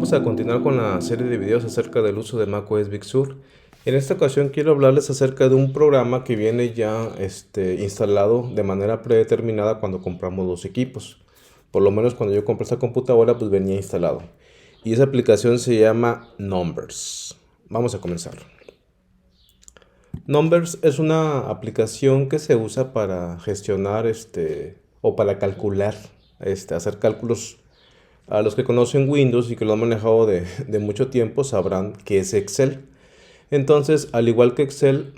Vamos a continuar con la serie de videos acerca del uso de macOS Big Sur. En esta ocasión quiero hablarles acerca de un programa que viene ya instalado de manera predeterminada cuando compramos los equipos. Por lo menos cuando yo compré esta computadora pues venía instalado. Y esa aplicación se llama Numbers. Vamos a comenzar. Numbers es una aplicación que se usa para gestionar o para calcular, hacer cálculos. A los que conocen Windows y que lo han manejado de mucho tiempo sabrán que es Excel. Entonces, al igual que Excel,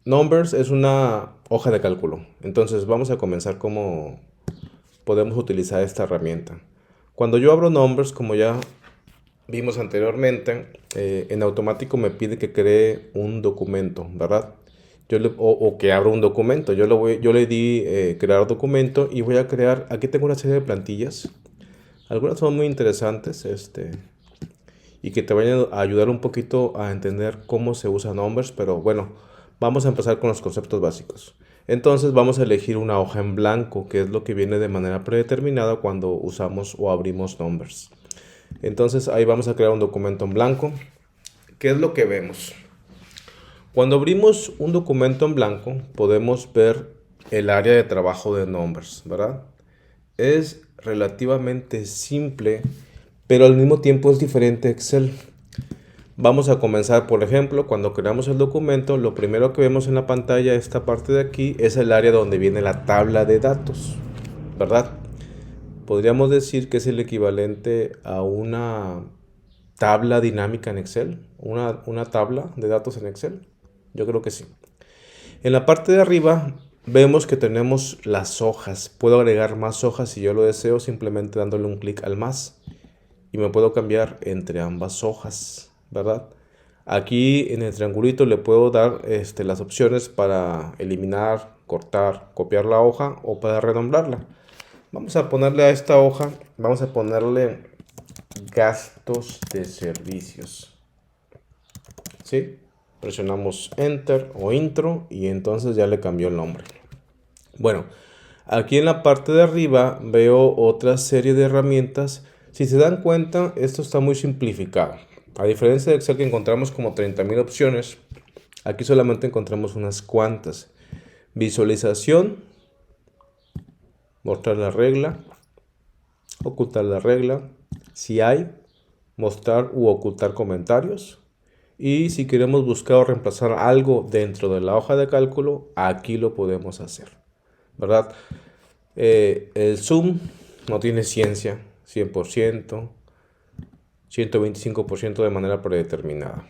Numbers es una hoja de cálculo. Entonces, vamos a comenzar cómo podemos utilizar esta herramienta. Cuando yo abro Numbers, como ya vimos anteriormente, en automático me pide que cree un documento, ¿verdad? O que abra un documento. Yo le di crear documento y voy a crear, aquí tengo una serie de plantillas. Algunas son muy interesantes y que te vayan a ayudar un poquito a entender cómo se usa Numbers, pero bueno, vamos a empezar con los conceptos básicos. Entonces vamos a elegir una hoja en blanco, que es lo que viene de manera predeterminada cuando usamos o abrimos Numbers. Entonces ahí vamos a crear un documento en blanco. ¿Qué es lo que vemos? Cuando abrimos un documento en blanco, podemos ver el área de trabajo de Numbers, ¿verdad? Es relativamente simple, pero al mismo tiempo es diferente a Excel. Vamos a comenzar, por ejemplo, cuando creamos el documento, lo primero que vemos en la pantalla, esta parte de aquí, es el área donde viene la tabla de datos, ¿verdad? Podríamos decir que es el equivalente a una tabla dinámica en Excel, una tabla de datos en Excel. Yo creo que sí. En la parte de arriba vemos que tenemos las hojas. Puedo agregar más hojas si yo lo deseo simplemente dándole un clic al más. Y me puedo cambiar entre ambas hojas, ¿verdad? Aquí en el triangulito le puedo dar las opciones para eliminar, cortar, copiar la hoja o para renombrarla. Vamos a ponerle a esta hoja, vamos a ponerle gastos de servicios. ¿Sí? Presionamos Enter o Intro y entonces ya le cambió el nombre. Bueno, aquí en la parte de arriba veo otra serie de herramientas. Si se dan cuenta, esto está muy simplificado. A diferencia de Excel que encontramos como 30,000 opciones, aquí solamente encontramos unas cuantas. Visualización, mostrar la regla, ocultar la regla, si hay, mostrar u ocultar comentarios. Y si queremos buscar o reemplazar algo dentro de la hoja de cálculo, aquí lo podemos hacer, ¿verdad? El zoom no tiene ciencia, 100%, 125% de manera predeterminada.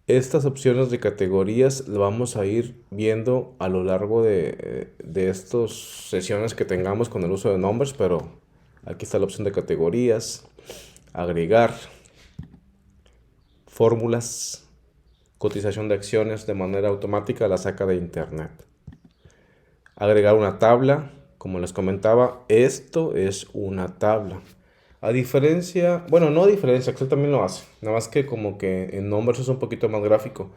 Estas opciones de categorías las vamos a ir viendo a lo largo de estas sesiones que tengamos con el uso de Numbers, pero aquí está la opción de categorías, agregar, fórmulas, cotización de acciones de manera automática la saca de internet. Agregar una tabla, como les comentaba, esto es una tabla. A diferencia, bueno, no a diferencia, Excel también lo hace, nada más que como que en Numbers es un poquito más gráfico.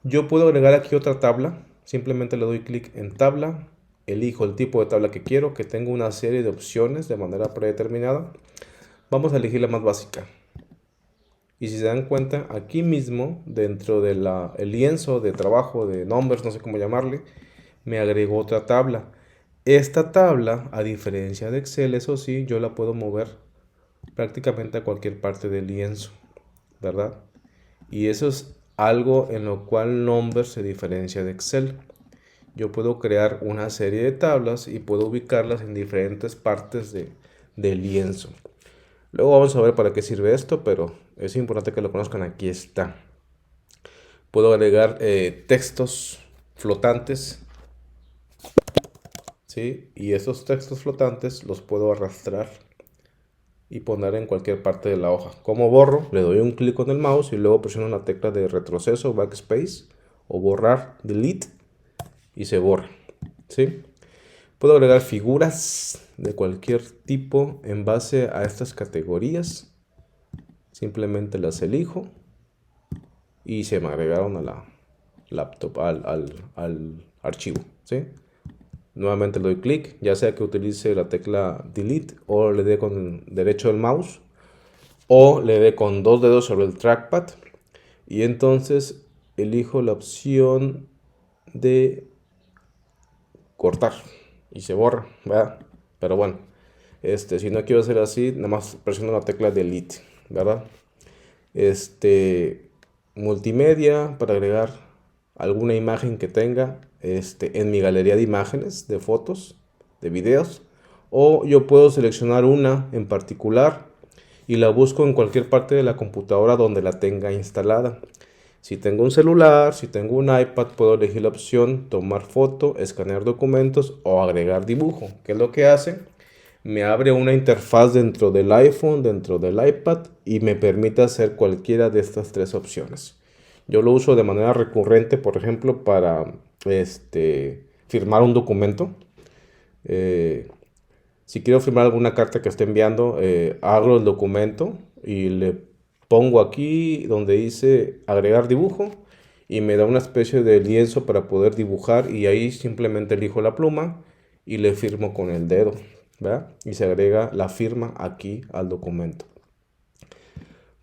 Yo puedo agregar aquí otra tabla, simplemente le doy clic en tabla, elijo el tipo de tabla que quiero, que tenga una serie de opciones de manera predeterminada. Vamos a elegir la más básica. Y si se dan cuenta, aquí mismo, dentro del lienzo de trabajo de Numbers, no sé cómo llamarle, me agregó otra tabla. Esta tabla, a diferencia de Excel, eso sí, yo la puedo mover prácticamente a cualquier parte del lienzo, ¿verdad? Y eso es algo en lo cual Numbers se diferencia de Excel. Yo puedo crear una serie de tablas y puedo ubicarlas en diferentes partes del lienzo. Luego vamos a ver para qué sirve esto, pero es importante que lo conozcan. Aquí está. Puedo agregar textos flotantes, ¿sí? Y esos textos flotantes los puedo arrastrar y poner en cualquier parte de la hoja. Como borro, le doy un clic con el mouse y luego presiono la tecla de retroceso, backspace, o borrar, delete, y se borra, ¿sí? Puedo agregar figuras de cualquier tipo en base a estas categorías. Simplemente las elijo y se me agregaron a la laptop, al archivo, ¿sí? Nuevamente le doy clic, ya sea que utilice la tecla delete o le dé con el derecho del mouse o le dé con dos dedos sobre el trackpad y entonces elijo la opción de cortar y se borra, ¿verdad? Pero bueno, si no quiero hacer así, nada más presiono la tecla Delete, ¿verdad? Multimedia para agregar alguna imagen que tenga en mi galería de imágenes, de fotos, de videos, o yo puedo seleccionar una en particular y la busco en cualquier parte de la computadora donde la tenga instalada. Si tengo un celular, si tengo un iPad, puedo elegir la opción tomar foto, escanear documentos o agregar dibujo. ¿Qué es lo que hace? Me abre una interfaz dentro del iPhone, dentro del iPad y me permite hacer cualquiera de estas tres opciones. Yo lo uso de manera recurrente, por ejemplo, para firmar un documento. Eh, si quiero firmar alguna carta que esté enviando, abro el documento y le pongo aquí donde dice agregar dibujo y me da una especie de lienzo para poder dibujar y ahí simplemente elijo la pluma y le firmo con el dedo, ¿verdad? Y se agrega la firma aquí al documento.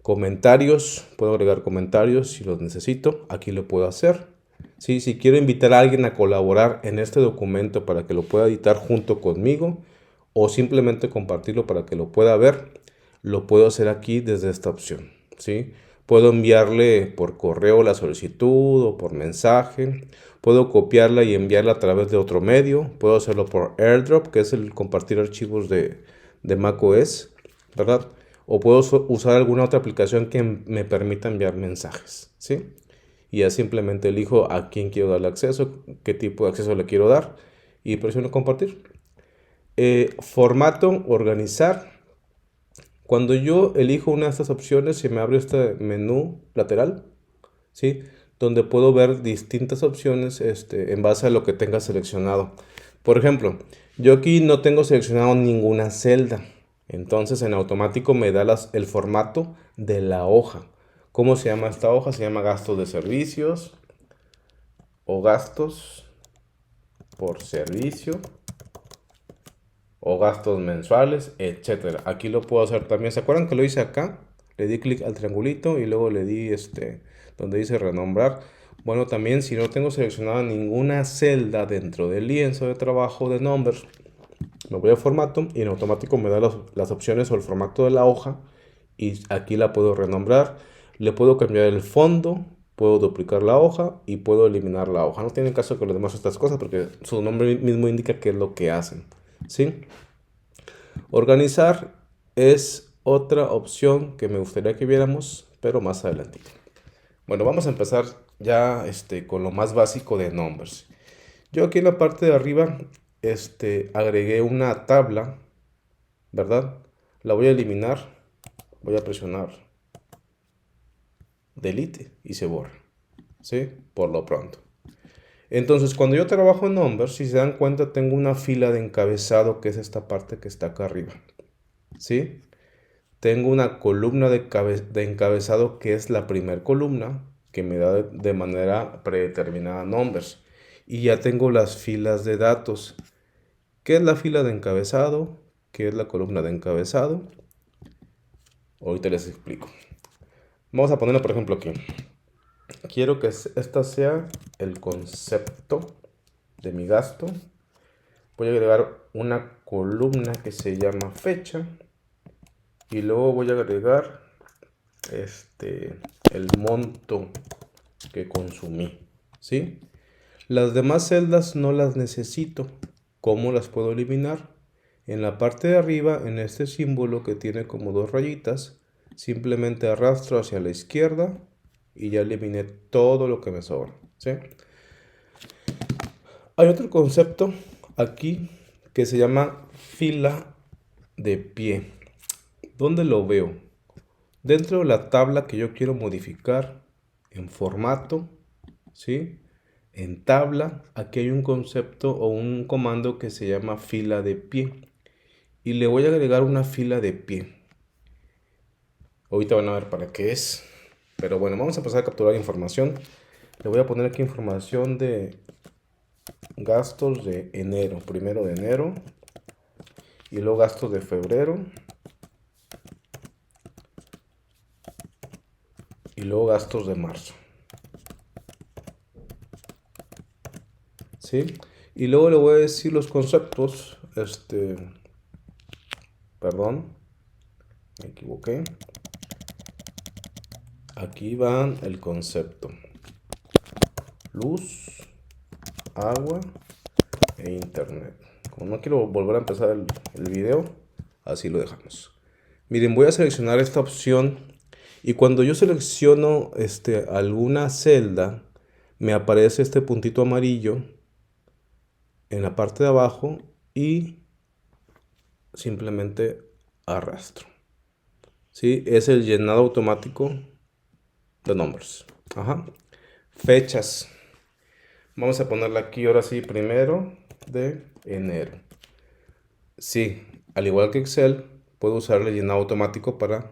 Comentarios, puedo agregar comentarios si los necesito, aquí lo puedo hacer. Sí, si quiero invitar a alguien a colaborar en este documento para que lo pueda editar junto conmigo o simplemente compartirlo para que lo pueda ver, lo puedo hacer aquí desde esta opción. ¿Sí? Puedo enviarle por correo la solicitud o por mensaje. Puedo copiarla y enviarla a través de otro medio. Puedo hacerlo por AirDrop, que es el compartir archivos de macOS, ¿verdad? O puedo usar alguna otra aplicación que me permita enviar mensajes, ¿sí? Y ya simplemente elijo a quién quiero darle acceso, qué tipo de acceso le quiero dar y presiono compartir. Formato, organizar. Cuando yo elijo una de estas opciones, se me abre este menú lateral, ¿sí? Donde puedo ver distintas opciones en base a lo que tenga seleccionado. Por ejemplo, yo aquí no tengo seleccionado ninguna celda. Entonces en automático me da el formato de la hoja. ¿Cómo se llama esta hoja? Se llama gastos de servicios o gastos por servicio o gastos mensuales, etcétera. Aquí lo puedo hacer también. ¿Se acuerdan que lo hice acá? Le di clic al triangulito y luego le di donde dice renombrar. Bueno, también si no tengo seleccionada ninguna celda dentro del lienzo de trabajo de Numbers, me voy a formato y en automático me da las opciones o el formato de la hoja y aquí la puedo renombrar. Le puedo cambiar el fondo, puedo duplicar la hoja y puedo eliminar la hoja. No tiene caso que lo demás estas cosas porque su nombre mismo indica qué es lo que hacen, ¿sí? Organizar es otra opción que me gustaría que viéramos, pero más adelante. Bueno, vamos a empezar ya con lo más básico de Numbers. Yo aquí en la parte de arriba agregué una tabla, ¿verdad? La voy a eliminar, voy a presionar Delete y se borra, ¿sí? Por lo pronto. Entonces, cuando yo trabajo en Numbers, si se dan cuenta, tengo una fila de encabezado que es esta parte que está acá arriba, ¿sí? Tengo una columna de encabezado que es la primera columna que me da de manera predeterminada Numbers. Y ya tengo las filas de datos. ¿Qué es la fila de encabezado? ¿Qué es la columna de encabezado? Ahorita les explico. Vamos a ponerlo por ejemplo aquí. Quiero que esta sea el concepto de mi gasto. Voy a agregar una columna que se llama fecha. Y luego voy a agregar el monto que consumí, ¿sí? Las demás celdas no las necesito. ¿Cómo las puedo eliminar? En la parte de arriba, en este símbolo que tiene como dos rayitas, simplemente arrastro hacia la izquierda y ya eliminé todo lo que me sobra, ¿sí? Hay otro concepto aquí que se llama fila de pie. ¿Dónde lo veo? Dentro de la tabla que yo quiero modificar en formato, ¿sí? En tabla, aquí hay un concepto o un comando que se llama fila de pie. Y le voy a agregar una fila de pie. Ahorita van a ver para qué es. Pero bueno, vamos a empezar a capturar información. Le voy a poner aquí información de gastos de enero. Primero de enero. Y luego gastos de febrero. y luego gastos de marzo. ¿Sí? Y luego le voy a decir los conceptos. Perdón, me equivoqué. Aquí van el concepto: luz, agua e internet. Como no quiero volver a empezar el video, así lo dejamos. Miren, voy a seleccionar esta opción y cuando yo selecciono alguna celda, me aparece este puntito amarillo en la parte de abajo y simplemente arrastro. ¿Sí? Es el llenado automático de numbers. Ajá. Fechas. Vamos a ponerla aquí ahora sí, 1 de enero. Sí, al igual que Excel, puedo usar el llenado automático para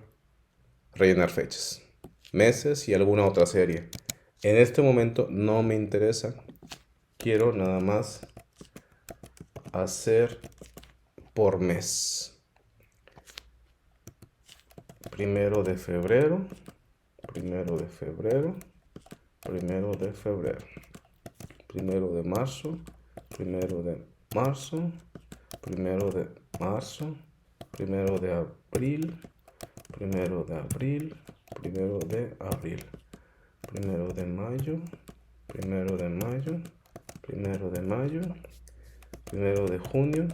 rellenar fechas, meses y alguna otra serie. En este momento no me interesa. Quiero nada más hacer por mes. 1 de febrero, 1 de febrero, 1 de febrero, 1 de marzo, 1 de marzo, 1 de marzo, 1 de abril, 1 de abril, 1 de abril, 1 de mayo, 1 de mayo, 1 de mayo, 1 de junio,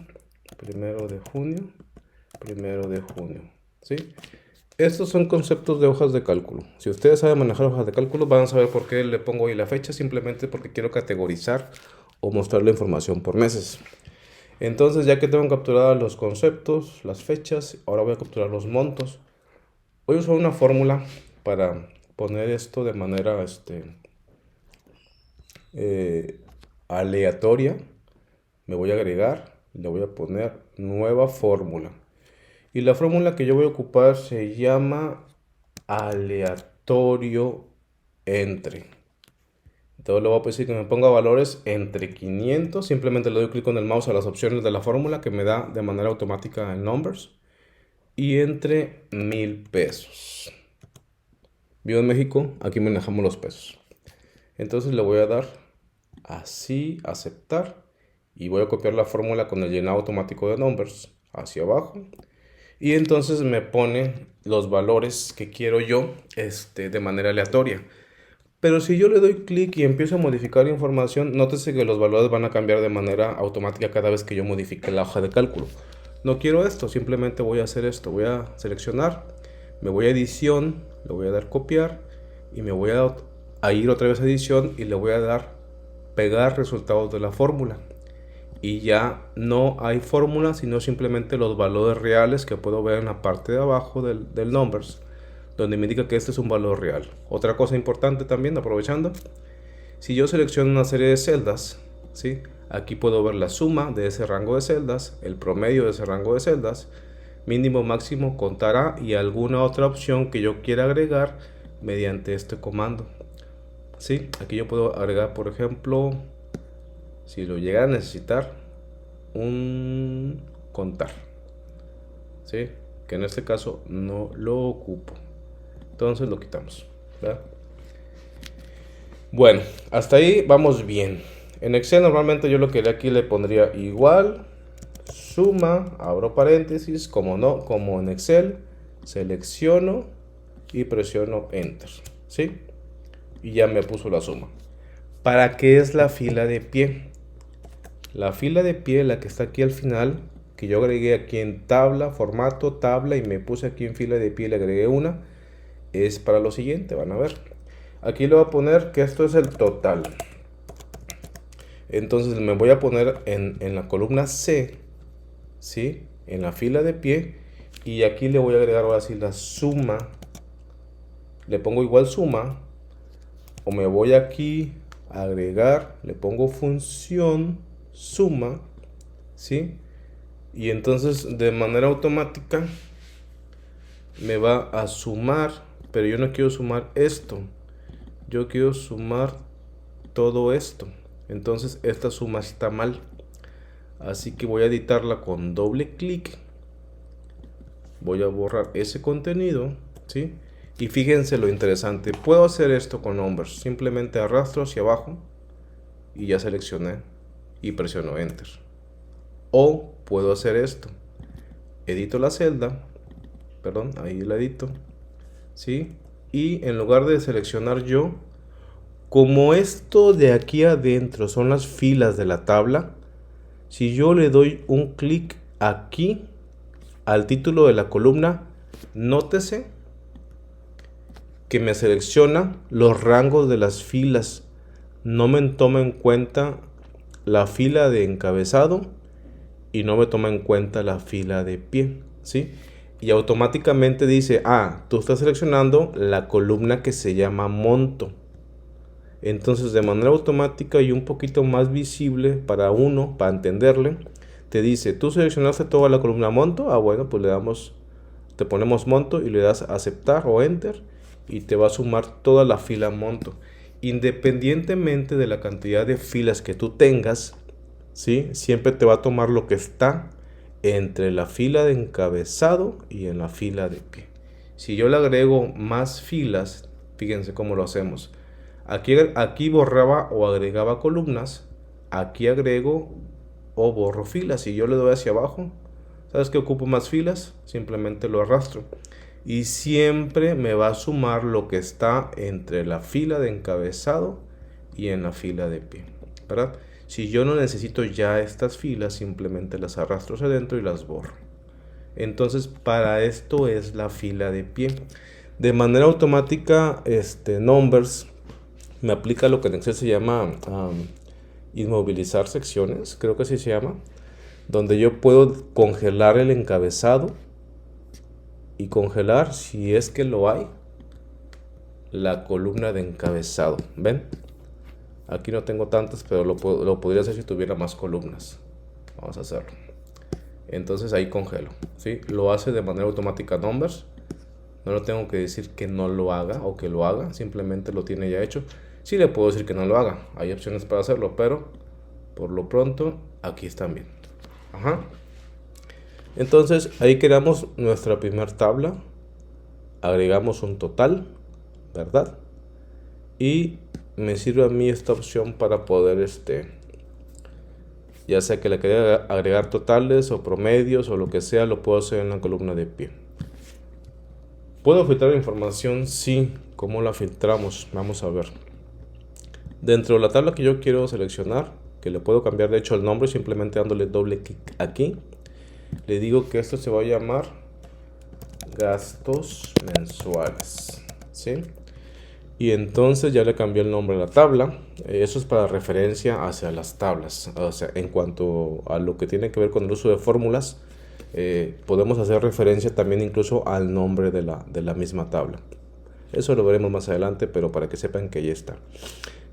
1 de junio, 1 de junio. ¿Sí? Estos son conceptos de hojas de cálculo. Si ustedes saben manejar hojas de cálculo, van a saber por qué le pongo ahí la fecha, simplemente porque quiero categorizar o mostrar la información por meses. Entonces, ya que tengo capturados los conceptos, las fechas, ahora voy a capturar los montos. Voy a usar una fórmula para poner esto de manera aleatoria. Me voy a agregar, le voy a poner nueva fórmula. Y la fórmula que yo voy a ocupar se llama aleatorio entre. Entonces le voy a decir que me ponga valores entre 500. Simplemente le doy clic con el mouse a las opciones de la fórmula que me da de manera automática en numbers. Y entre 1000 pesos. Vivo en México, aquí manejamos los pesos. Entonces le voy a dar así, aceptar. Y voy a copiar la fórmula con el llenado automático de numbers hacia abajo. Y entonces me pone los valores que quiero yo de manera aleatoria. Pero si yo le doy clic y empiezo a modificar información, nótese que los valores van a cambiar de manera automática cada vez que yo modifique la hoja de cálculo. No quiero esto, simplemente voy a hacer esto. Voy a seleccionar, me voy a edición, le voy a dar copiar y me voy a ir otra vez a edición y le voy a dar pegar resultados de la fórmula. Y ya no hay fórmula, sino simplemente los valores reales que puedo ver en la parte de abajo del numbers, donde me indica que este es un valor real. Otra cosa importante también, aprovechando, si yo selecciono una serie de celdas, ¿sí? Aquí puedo ver la suma de ese rango de celdas, el promedio de ese rango de celdas, mínimo, máximo, contará y alguna otra opción que yo quiera agregar mediante este comando. ¿Sí? Aquí yo puedo agregar, por ejemplo, si lo llega a necesitar, un contar, ¿sí? Que en este caso no lo ocupo. Entonces lo quitamos, ¿verdad? Bueno, hasta ahí vamos bien. En Excel normalmente yo lo que aquí le pondría igual, suma, abro paréntesis, como no, como en Excel, selecciono y presiono Enter, ¿sí? Y ya me puso la suma. ¿Para qué es la fila de pie? La fila de pie, la que está aquí al final, que yo agregué aquí en tabla, formato, tabla y me puse aquí en fila de pie, le agregué una, es para lo siguiente, van a ver. Aquí le voy a poner que esto es el total. Entonces me voy a poner en la columna C, ¿sí? En la fila de pie. Y aquí le voy a agregar ahora sí la suma. Le pongo igual suma. O me voy aquí a agregar, le pongo función suma, ¿sí? Y entonces de manera automática me va a sumar, pero yo no quiero sumar esto. Yo quiero sumar todo esto. Entonces esta suma está mal. Así que voy a editarla con doble clic. Voy a borrar ese contenido, ¿sí? Y fíjense lo interesante, puedo hacer esto con numbers, simplemente arrastro hacia abajo y ya seleccioné y presiono enter. O puedo hacer esto, edito la celda, perdón, ahí la edito, ¿sí? Y en lugar de seleccionar yo, como esto de aquí adentro son las filas de la tabla, si yo le doy un clic aquí al título de la columna, nótese que me selecciona los rangos de las filas. No me toma en cuenta la fila de encabezado y no me toma en cuenta la fila de pie, ¿sí? Y automáticamente dice, tú estás seleccionando la columna que se llama monto. Entonces, de manera automática y un poquito más visible para uno, para entenderle, te dice, tú seleccionaste toda la columna monto. Bueno, pues te ponemos monto y le das a aceptar o enter y te va a sumar toda la fila monto. Independientemente de la cantidad de filas que tú tengas, ¿sí? Siempre te va a tomar lo que está entre la fila de encabezado y en la fila de pie. Si yo le agrego más filas, fíjense cómo lo hacemos. Aquí borraba o agregaba columnas, aquí agrego o borro filas. Si yo le doy hacia abajo, ¿sabes que ocupo más filas? Simplemente lo arrastro. Y siempre me va a sumar lo que está entre la fila de encabezado y en la fila de pie, ¿verdad? Si yo no necesito ya estas filas, simplemente las arrastro hacia adentro y las borro. Entonces, para esto es la fila de pie. De manera automática, Numbers me aplica lo que en Excel se llama inmovilizar secciones, creo que así se llama, donde yo puedo congelar el encabezado y congelar, si es que lo hay, la columna de encabezado. ¿Ven? Aquí no tengo tantas, pero lo podría hacer si tuviera más columnas. Vamos a hacerlo. Entonces ahí congelo, ¿sí? Lo hace de manera automática Numbers. No lo tengo que decir que no lo haga o que lo haga, simplemente lo tiene ya hecho. Sí le puedo decir que no lo haga, hay opciones para hacerlo, pero por lo pronto aquí están bien. Entonces ahí creamos nuestra primera tabla, agregamos un total, ¿verdad? Y me sirve a mí esta opción para poder, ya sea que le quería agregar totales o promedios o lo que sea, lo puedo hacer en la columna de pie. ¿Puedo filtrar la información? Sí. ¿Cómo la filtramos? Vamos a ver. Dentro de la tabla que yo quiero seleccionar, que le puedo cambiar de hecho el nombre simplemente dándole doble clic aquí, le digo que esto se va a llamar gastos mensuales, ¿sí? Y entonces ya le cambié el nombre a la tabla. Eso es para referencia hacia las tablas. O sea, en cuanto a lo que tiene que ver con el uso de fórmulas, podemos hacer referencia también incluso al nombre de la misma tabla. Eso lo veremos más adelante, pero para que sepan que ya está.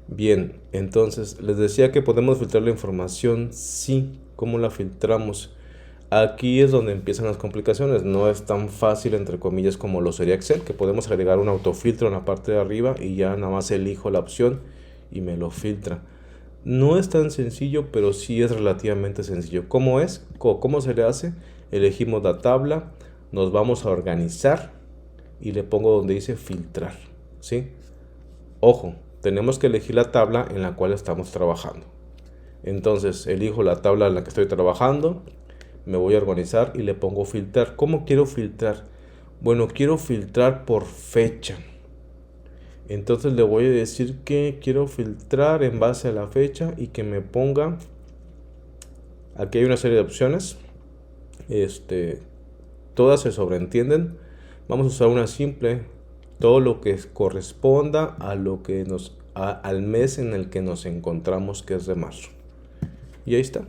Bien, entonces les decía que podemos filtrar la información. Sí. ¿Cómo la filtramos? Aquí es donde empiezan las complicaciones. No es tan fácil, entre comillas, como lo sería Excel, que podemos agregar un autofiltro en la parte de arriba y ya nada más elijo la opción y me lo filtra. No es tan sencillo, pero sí es relativamente sencillo. ¿Cómo es? ¿Cómo se le hace? Elegimos la tabla, nos vamos a organizar y le pongo donde dice filtrar, ¿sí? Ojo, tenemos que elegir la tabla en la cual estamos trabajando. Entonces elijo la tabla en la que estoy trabajando, me voy a organizar y le pongo filtrar. ¿Cómo quiero filtrar? Bueno, quiero filtrar por fecha. Entonces le voy a decir que quiero filtrar en base a la fecha y que me ponga, aquí hay una serie de opciones, todas se sobreentienden. Vamos a usar una simple, todo lo que corresponda a lo que al mes en el que nos encontramos, que es de marzo. Y ahí está.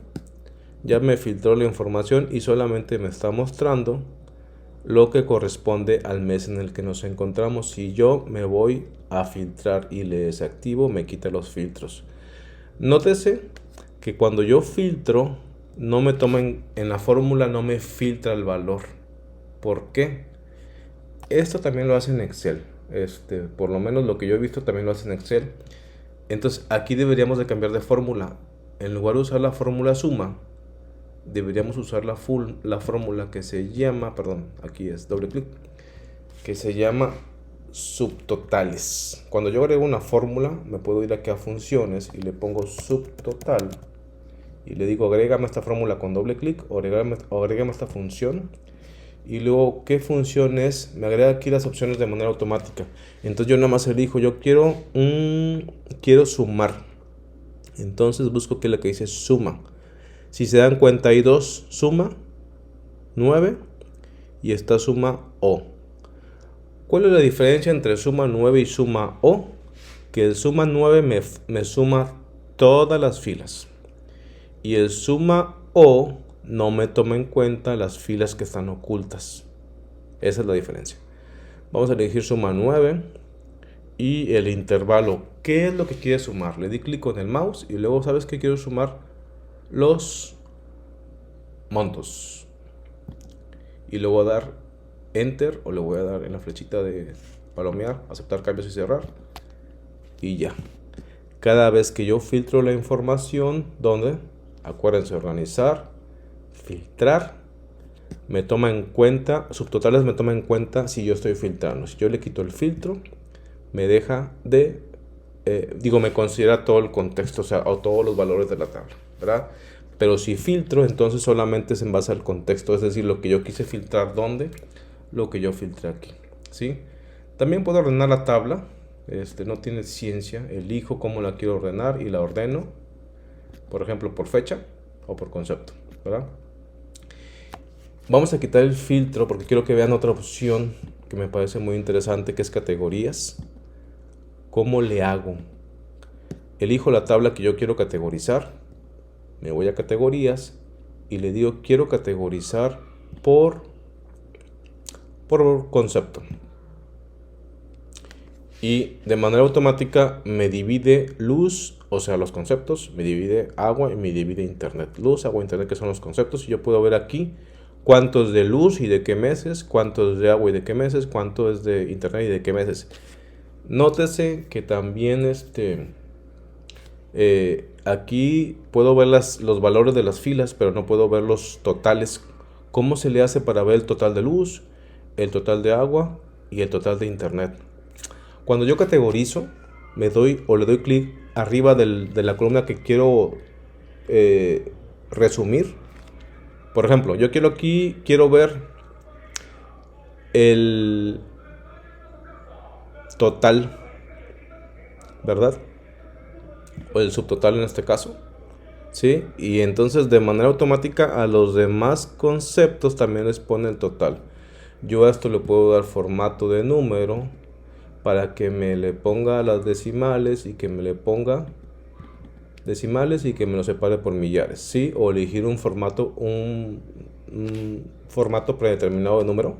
Ya me filtró la información y solamente me está mostrando lo que corresponde al mes en el que nos encontramos. Si yo me voy a filtrar y le desactivo, me quita los filtros. Nótese que cuando yo filtro, no me tomen en la fórmula, no me filtra el valor. ¿Por qué? Esto también lo hace en Excel. Por lo menos lo que yo he visto también lo hace en Excel. Entonces aquí deberíamos de cambiar de fórmula. En lugar de usar la fórmula suma, deberíamos usar la fórmula que se llama, perdón, aquí es doble clic, que se llama subtotales. Cuando yo agrego una fórmula, me puedo ir aquí a funciones y le pongo subtotal y le digo agrégame esta fórmula con doble clic o agrégame esta función. Y luego, ¿qué función es? Me agrega aquí las opciones de manera automática. Entonces yo nada más elijo, yo quiero sumar. Entonces busco que la que dice suma. Si se dan cuenta hay dos, suma 9 y esta suma O. ¿Cuál es la diferencia entre suma 9 y suma O? Que el suma 9 me suma todas las filas. Y el suma O no me toma en cuenta las filas que están ocultas. Esa es la diferencia. Vamos a elegir suma 9 y el intervalo. ¿Qué es lo que quiere sumar? Le di clic con el mouse y luego, ¿sabes qué? Quiero sumar los montos. Y le voy a dar enter o le voy a dar en la flechita de palomear, aceptar cambios y cerrar. Y ya. Cada vez que yo filtro la información, ¿dónde? Acuérdense, organizar, filtrar, me toma en cuenta, subtotales me toma en cuenta si yo estoy filtrando. Si yo le quito el filtro, me deja de, me considera todo el contexto, o sea, o todos los valores de la tabla, ¿verdad? Pero si filtro, entonces solamente es en base al contexto, es decir, lo que yo quise filtrar, ¿dónde? Lo que yo filtré aquí, ¿sí? También puedo ordenar la tabla, no tiene ciencia, elijo cómo la quiero ordenar y la ordeno, por ejemplo, por fecha o por concepto, ¿verdad? Vamos a quitar el filtro porque quiero que vean otra opción que me parece muy interesante, que es categorías. ¿Cómo le hago? Elijo la tabla que yo quiero categorizar, me voy a categorías y le digo quiero categorizar por concepto. Y de manera automática me divide luz, o sea, los conceptos, me divide agua y me divide internet. Luz, agua, internet, que son los conceptos. Y yo puedo ver aquí cuánto es de luz y de qué meses, cuánto es de agua y de qué meses, cuánto es de internet y de qué meses. Nótese que también aquí puedo ver los valores de las filas, pero no puedo ver los totales. ¿Cómo se le hace para ver el total de luz, el total de agua y el total de internet? Cuando yo categorizo, le doy clic arriba de la columna que quiero resumir. Por ejemplo, yo quiero ver el total, ¿verdad? O el subtotal en este caso, ¿sí? Y entonces de manera automática a los demás conceptos también les pone el total. Yo a esto le puedo dar formato de número para que me le ponga las decimales y que me le ponga decimales y que me lo separe por millares, ¿sí? O elegir un formato predeterminado de número,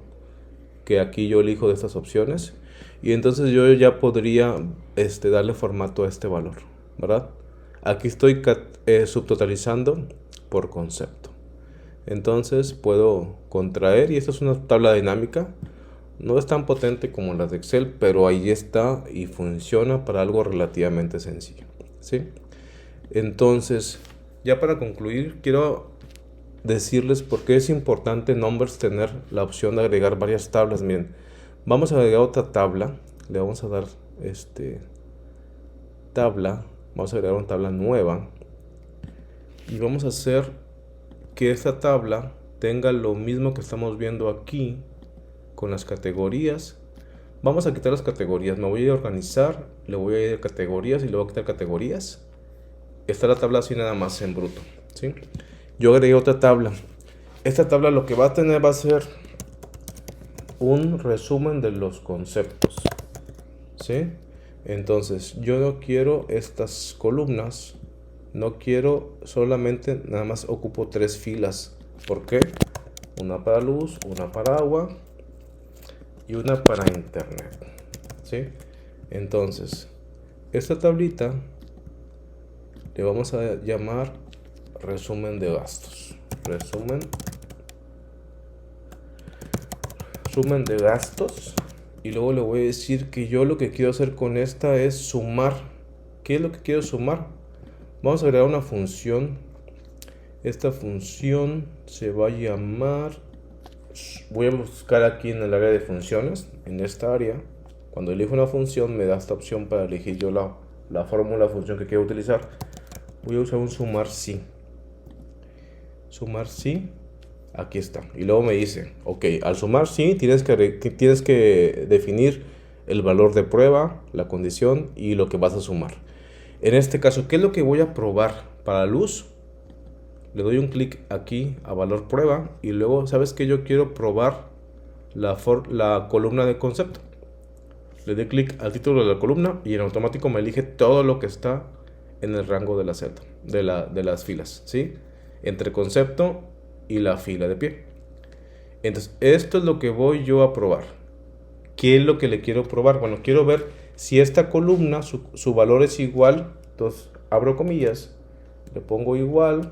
que aquí yo elijo de estas opciones, y entonces yo ya podría darle formato a este valor, ¿verdad? Aquí estoy subtotalizando por concepto. Entonces puedo contraer, y esto es una tabla dinámica. No es tan potente como las de Excel, pero ahí está y funciona para algo relativamente sencillo, ¿sí? Entonces, ya para concluir, quiero decirles por qué es importante en Numbers tener la opción de agregar varias tablas. Miren, vamos a agregar otra tabla, le vamos a dar vamos a agregar una tabla nueva y vamos a hacer que esta tabla tenga lo mismo que estamos viendo aquí con las categorías. Vamos a quitar las categorías, me voy a ir a organizar, le voy a ir a categorías y le voy a quitar categorías. Está la tabla así nada más en bruto, ¿sí? Yo agregué otra tabla. Esta tabla lo que va a tener va a ser un resumen de los conceptos, ¿sí? Entonces yo no quiero estas columnas, no quiero solamente, nada más ocupo 3 filas. ¿Por qué? Una para luz, una para agua y una para internet, ¿sí? Entonces esta tablita le vamos a llamar resumen de gastos. Resumen de gastos. Y luego le voy a decir que yo lo que quiero hacer con esta es sumar. ¿Qué es lo que quiero sumar? Vamos a agregar una función. Esta función se va a llamar... Voy a buscar aquí en el área de funciones, en esta área. Cuando elijo una función me da esta opción para elegir yo la fórmula, función que quiero utilizar. Voy a usar un sumar si. Sumar si, aquí está. Y luego me dice, ok, al sumar si tienes que definir el valor de prueba, la condición y lo que vas a sumar. En este caso, ¿qué es lo que voy a probar para luz? Le doy un clic aquí a valor prueba y luego, ¿sabes qué? Yo quiero probar la columna de concepto. Le doy clic al título de la columna y en automático me elige todo lo que está en el rango de la celda, de las filas, ¿sí? Entre concepto y la fila de pie. Entonces, esto es lo que voy yo a probar. ¿Qué es lo que le quiero probar? Bueno, quiero ver si esta columna, su valor es igual. Entonces, abro comillas, le pongo igual.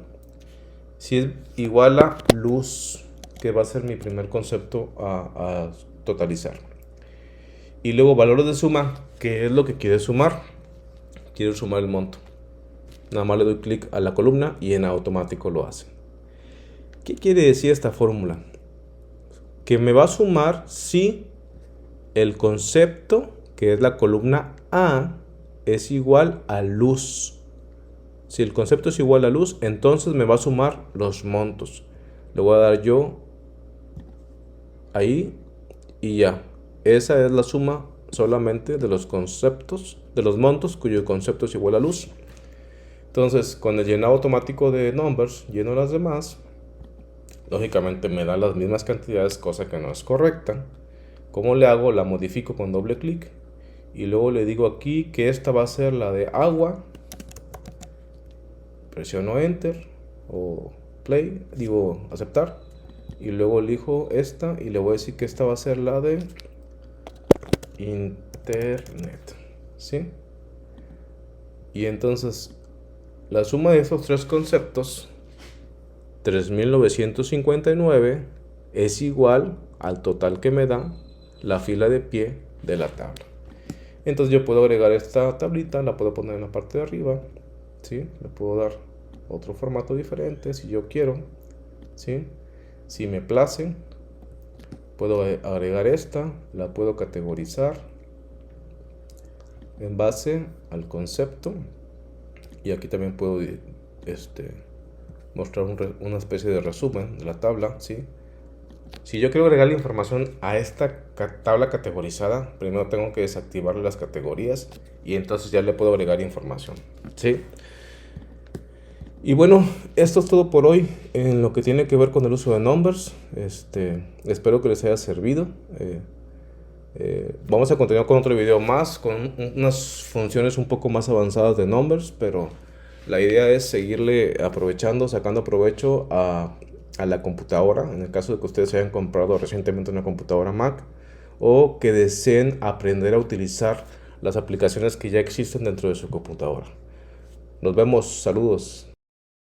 Si es igual a luz, que va a ser mi primer concepto a totalizar. Y luego valores de suma, que es lo que quiere sumar. Quiero sumar el monto. Nada más le doy clic a la columna y en automático lo hace. ¿Qué quiere decir esta fórmula? Que me va a sumar si el concepto, que es la columna A, es igual a luz. Si el concepto es igual a luz, entonces me va a sumar los montos. Le voy a dar yo ahí y ya. Esa es la suma solamente de los conceptos, de los montos cuyo concepto es igual a luz. Entonces, con el llenado automático de numbers, lleno las demás. Lógicamente me da las mismas cantidades, cosa que no es correcta. ¿Cómo le hago? La modifico con doble clic. Y luego le digo aquí que esta va a ser la de agua. Presiono Enter o Play, digo aceptar. Y luego elijo esta y le voy a decir que esta va a ser la de Internet. ¿Sí? Y entonces la suma de estos tres conceptos, 3959, es igual al total que me da la fila de pie de la tabla. Entonces yo puedo agregar esta tablita, la puedo poner en la parte de arriba, ¿sí? Le puedo dar otro formato diferente si yo quiero, ¿sí? Si me place, puedo agregar esta, la puedo categorizar en base al concepto. Y aquí también puedo mostrar una especie de resumen de la tabla, ¿sí? Si yo quiero agregar la información a esta tabla categorizada, primero tengo que desactivarle las categorías y entonces ya le puedo agregar información, ¿sí? Y bueno, esto es todo por hoy en lo que tiene que ver con el uso de numbers. Espero que les haya servido. Vamos a continuar con otro video más, con unas funciones un poco más avanzadas de numbers, pero la idea es seguirle aprovechando, sacando provecho a la computadora, en el caso de que ustedes hayan comprado recientemente una computadora Mac o que deseen aprender a utilizar las aplicaciones que ya existen dentro de su computadora. Nos vemos, saludos.